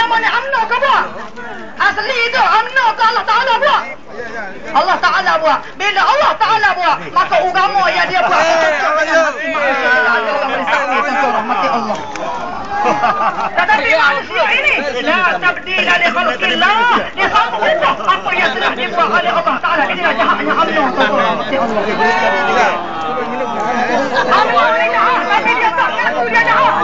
nama ni UMNO ke buat? Asli tu UMNO ke Allah Ta'ala buat? Allah Ta'ala buat. Bila Allah Ta'ala buat, maka agama yang dia buat cocok dengan hati manusia. Allah boleh sakit tentu rahmati Allah. Tetapi manusia ini la tabdila li khalqillah, dia sambung ubah apa yang telah dibuat oleh Allah Ta'ala. Inilah jahatnya UMNO tentu rahmati Allah. UMNO ni jahat, tapi dia tak ngaku dia jahat.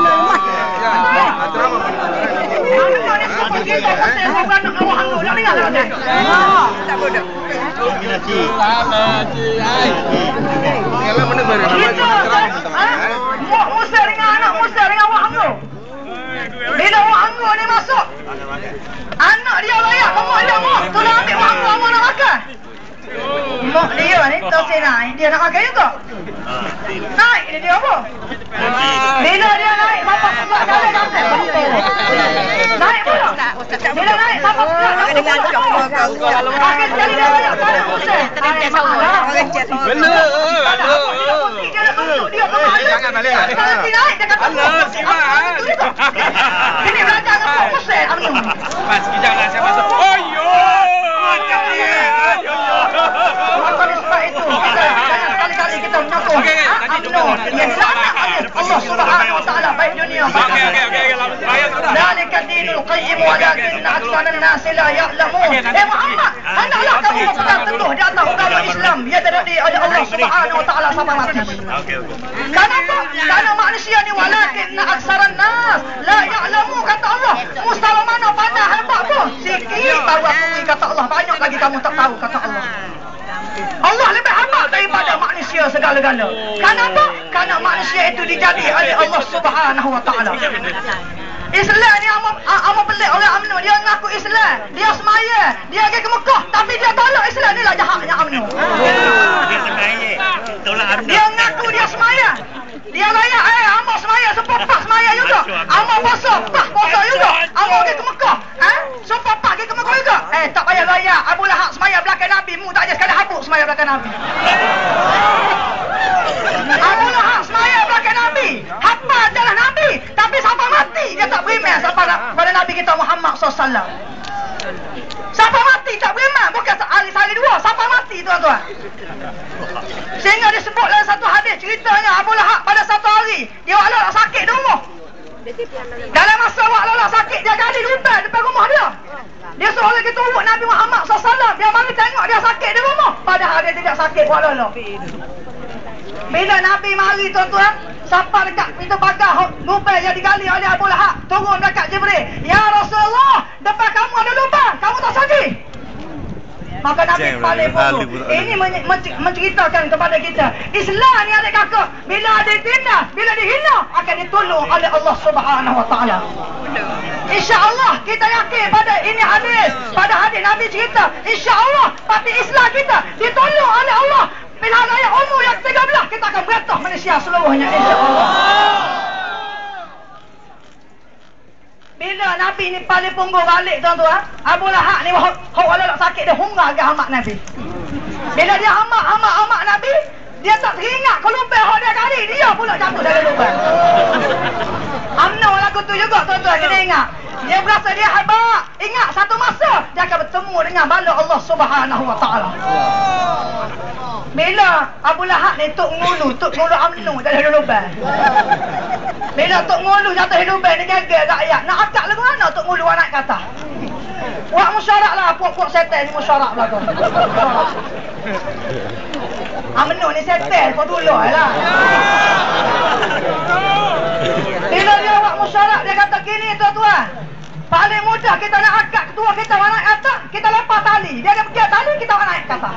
UMNO ni semua kita kata bukan nak awak UMNO. Nak dengar tak kata? Tak boleh. Kita Mak Musa dengan anak Musa dengan awak UMNO. Bila awak UMNO ni masuk, anak dia layak, mak dia mak. Tolong ambil awak UMNO, awak nak makan. Mak dia ni tak naik, dia nak makan juga. Naik dia apa? Bila dia naik, bapak pula jalan dapat. Naik pula. Bila naik, bapak pula dapat. Akhir sekali dia layak pada Musa. Benar. Dia nak tunjuk dia ke mana. Jangan balik. Kalau dia naik, dia kata ini belajar dengan Musa. Mas, jangan saya masuk. Oh, yo. Maka sebab itu kita sekali-kali kita menyokong UMNO yang sangat adil Allah Subhanahu Wa Taala baik dunia baik akhirat. Zalika dinul qayyim walakinna aktsarun nas la ya'lamun. Muhammad, hendaklah kamu berpegang teguh di atas agama Islam yang diridai oleh Allah Subhanahu Wa Taala sampai mati. Kenapa? Karena manusia ni walakinna aktsarun nas la ya'lamun kata Allah. Mustawa mana pandai hebat pun sikit baru akui kata Allah, banyak lagi kamu tak tahu kata Allah. Allah lebih hebat daripada manusia segala-gala. Kenapa? Karena manusia itu dijadi oleh Allah Subhanahu Wa Taala. Islam ni amat pelik oleh UMNO. Dia ngaku Islam, dia semaya, dia pergi ke Mekah, tapi dia tolak Islam. Inilah jahatnya UMNO. Dia semaya, tolak UMNO. Dia ngaku dia semaya, dia layak amat semaya, sumpah pak semaya juga. Amat puasa, pak puasa juga. Amat pergi ke Mekah, sumpah pak pergi ke Mekah juga. Tak payah layak. Abu Lahab semaya belakang Nabi, mu tak ada sekali habuk semaya belakang Nabi. Abu Lahab semaya belakang Nabi, hafal jalan Nabi, tapi sampai mati dia tak beriman sampai pada Nabi kita Muhammad SAW. Sampai mati tak beriman, bukan sehari dua, sampai mati tuan-tuan. Sehingga disebut dalam satu hadis ceritanya Abu Lahab pada satu hari dia walau sakit di rumah. Dalam masa walau sakit dia gali lubang depan rumah dia. Dia suruh lagi tunggu Nabi Muhammad SAW. Dia mari tengok dia sakit di rumah, padahal dia tidak sakit walau. Bila Nabi mari tuan-tuan, sampai dekat pintu pagar lubang yang digali oleh Abu Lahab, turun dekat Jibril. Ya Rasulullah, depan kamu ada lubang, kamu tak sakit? Maka Nabi paling buruk. Ini menceritakan kepada kita, Islam ni adik kakak, bila ada tindas, bila dihina, akan ditolong oleh Allah Subhanahu Wa Taala. InsyaAllah kita yakin pada ini hadis, pada hadis Nabi cerita, InsyaAllah parti Islam kita ditolong oleh Allah. Bila raya umur yang 13, kita akan beratah Malaysia seluruhnya, insyaAllah. Bila Nabi ni paling punggung balik tuan-tuan, Abu Lahab ni walau sakit dia hungar ke hamak Nabi. Bila dia hamak Nabi, dia tak teringat ke lubang dia kali, dia pula jatuh dalam lubang. UMNO lagu tu juga tuan-tuan, kena ingat. Dia berasa dia hebat. Ingat satu masa dia akan bertemu dengan bala Allah Subhanahu Wa Taala. Bila Abu Lahab ni Tok Ngulu UMNO dalam lubang. Bila Tok Ngulu jatuh di lubang, dia gagal rakyat. Nak akak lagu mana Tok Ngulu naik ke atas? Buat musyarak lah, puak-puak setan ni musyarak belakang. UMNO ni setan, kau dulu lah. Bila dia buat musyarak, dia kata gini tuan-tuan, paling mudah kita nak akak ketua kita naik atas, kita lepas tali. Dia ada pergi tali, kita naik ke atas.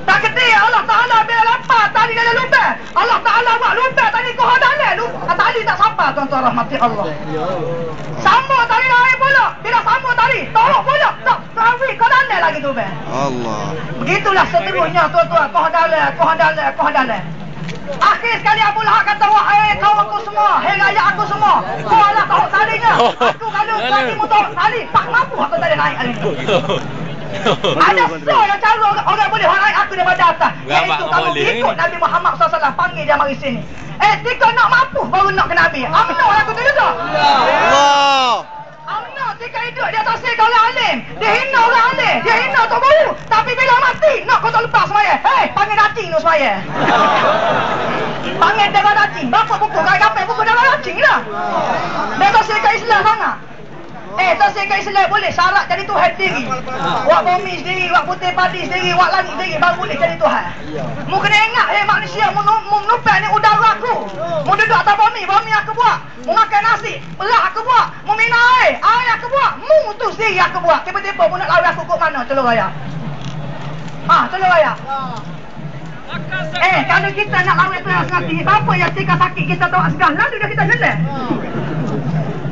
Tak keti Allah Ta'ala bila lepas tali dalam lubang, Allah Ta'ala buat lubang tali kau dalam, tali tak sampai tuan-tuan rahmati Allah. Sambung tali lain pula, bila sambung tali tolak pula, tak tarik kau dalam lagi lubang. Allah. Begitulah seterusnya tuan-tuan, kau dalam. Akhir sekali Abu Lahab kata, wahai kaum aku semua, hei rakyat aku semua, kau lah tahu talinya. Aku kalau kaki mu tahu tali, pak mampu aku tadi naik hari ini. Ada seorang cara orang boleh naik aku daripada atas, iaitu kamu ikut Nabi Muhammad SAW, panggil dia mari sini. Tika nak mampu baru nak ke Nabi. UMNO aku tu juga. Allah. Tapi bila mati, nak kau tak lepas semaya. Hei, panggil dacing tu semaya. Panggil darah dacing. Berapa buku? Kau buku darah dacing lah. Dia tak sekat Islam sangat. Tak sekat Islam boleh syarat jadi Tuhan sendiri. Wak bumi sendiri, wak putih padi sendiri, wak langit sendiri baru boleh jadi Tuhan. Mu kena ingat, manusia mu numpang ni udara aku. Mu duduk atas bumi aku buat. Mu makan nasi, belah aku buat. Mu minum air aku buat. Mu tu sendiri aku buat. Tiba-tiba mu nak lari aku kok mana telur raya. Telur raya. Kalau kita nak lari telur sekali, apa yang tika sakit kita tahu segala lalu dah kita jelek.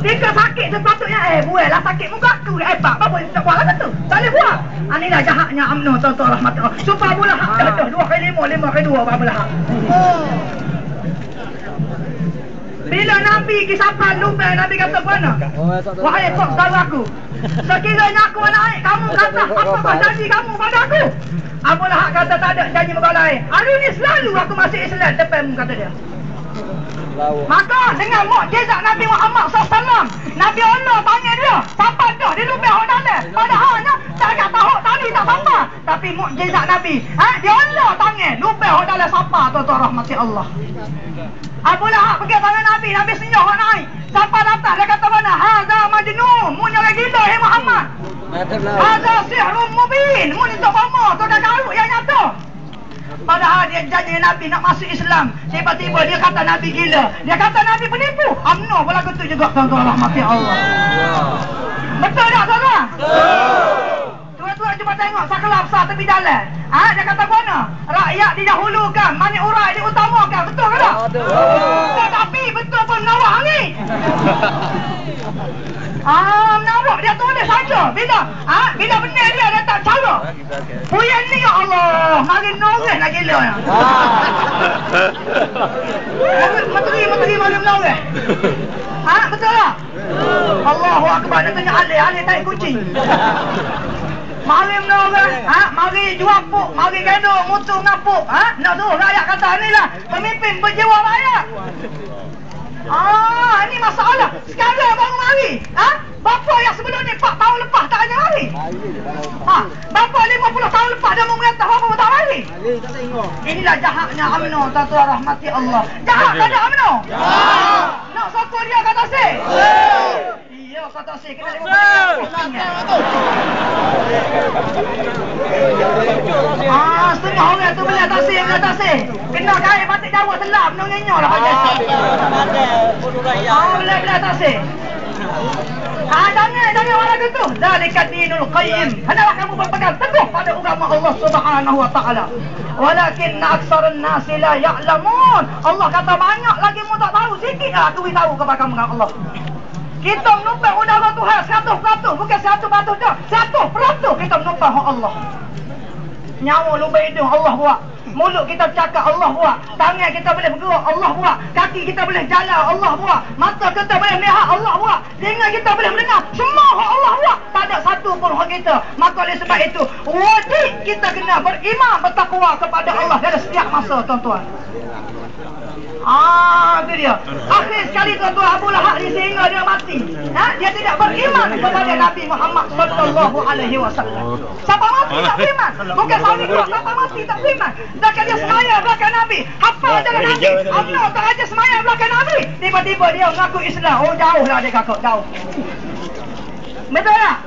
Tika sakit sepatutnya buat lah sakit muka aku apa boleh tak buat lah tu. Tak boleh buat. Inilah jahatnya UMNO tuan-tuan rahmatullah. Supaya pula hak dah 2 kali 5 kali 2 apa pula hak. Bila Nabi kisahkan lupa Nabi kata mana? Wahai kok saudara aku. Sekiranya aku naik kamu kata apakah janji kamu pada aku? Apalah hak kata tak ada janji berbalai. Hari ini selalu aku masih Islam depanmu kata dia. Maka dengan mukjizat Nabi Muhammad SAW, Nabi Allah tanya dia, siapa dah dia lupa hak dalam. Padahalnya tak kata hak tadi tak apa. Tapi mukjizat Nabi, dia Allah tanya lupa hak dalam siapa tuan-tuan rahmati Allah. Apalah hak pergi tangan Nabi, Nabi senyum hak naik. Siapa datang dia kata mana? Hadza majnun, mu ni orang gila Muhammad. Hadza sihrun mubin, mu ni tok bomo, tok dah garuk yang nyata. Padahal dia janji Nabi nak masuk Islam. Tiba-tiba dia kata Nabi gila. Dia kata Nabi penipu. UMNO pula gitu juga tuan-tuan rahmati Allah. Betul tak tuan-tuan? Tuan-tuan cuba tengok sakelah besar tepi jalan. Dia kata mana? Rakyat didahulukan, manik urai diutamakan. Betul ke tak? Tetapi betul pun nawak ni. Menawak dia tulis saja. Bila benar dia tak cara. Puyan ni ya Allah, makin nongeh nak gila. Menteri makin nongeh. Betul tak? Allahu Akbar, dia tanya alih tak kucing. Mari menongeh, mari jual puk, mari gendong, mutu ngapuk. Nak suruh rakyat kata ni lah, pemimpin berjiwa rakyat. Ini masalah. Sekarang baru mari. Bapa yang sebelum ni 4 tahun lepas tak ada mari. Bapa 50 tahun lepas dia memerintah, bapa tak mari. Inilah jahatnya UMNO tuan-tuan rahmati Allah. Jahat tak ada UMNO? Nak sokong dia kata si? Iya kata si, kita tengok setengah orang tu beli atas si. Kena kait batik Jawa selam, nongenyo lah pakai. Beli atas si. Jangan orang itu. Zalika dinul qayyim. Hendaklah kamu berpegang teguh pada agama Allah Subhanahu wa taala. Walakinna aktsarun nasi la ya'lamun. Allah kata banyak lagi mu tak tahu, sikitlah aku tahu kepada kamu Allah. Kita menumpang udara Tuhan 100%, bukan 100% dah. 100% kita menumpang Allah. Nyawa lumba hidung Allah buat. Mulut kita cakap Allah buat. Tangan kita boleh bergerak Allah buat. Kaki kita boleh jalan Allah buat. Mata kita boleh melihat Allah buat. Telinga kita boleh mendengar. Semua Allah buat. Tak ada satu pun hak kita. Maka oleh sebab itu wajib kita kena beriman bertakwa kepada Allah dalam setiap masa tuan-tuan. Itu dia. Akhir sekali tuan-tuan Abu Lahab ni sehingga dia mati. Dia tidak beriman kepada Nabi Muhammad sallallahu alaihi wasallam. Siapa mati tak beriman. Bukan sahabat keluar, siapa mati tak beriman. Sedangkan dia semaya belakang Nabi. Hafal jalan Nabi. UMNO tak aja semaya belakang Nabi. Tiba-tiba dia mengaku Islam. Jauh lah dia kakak, jauh. Betul tak?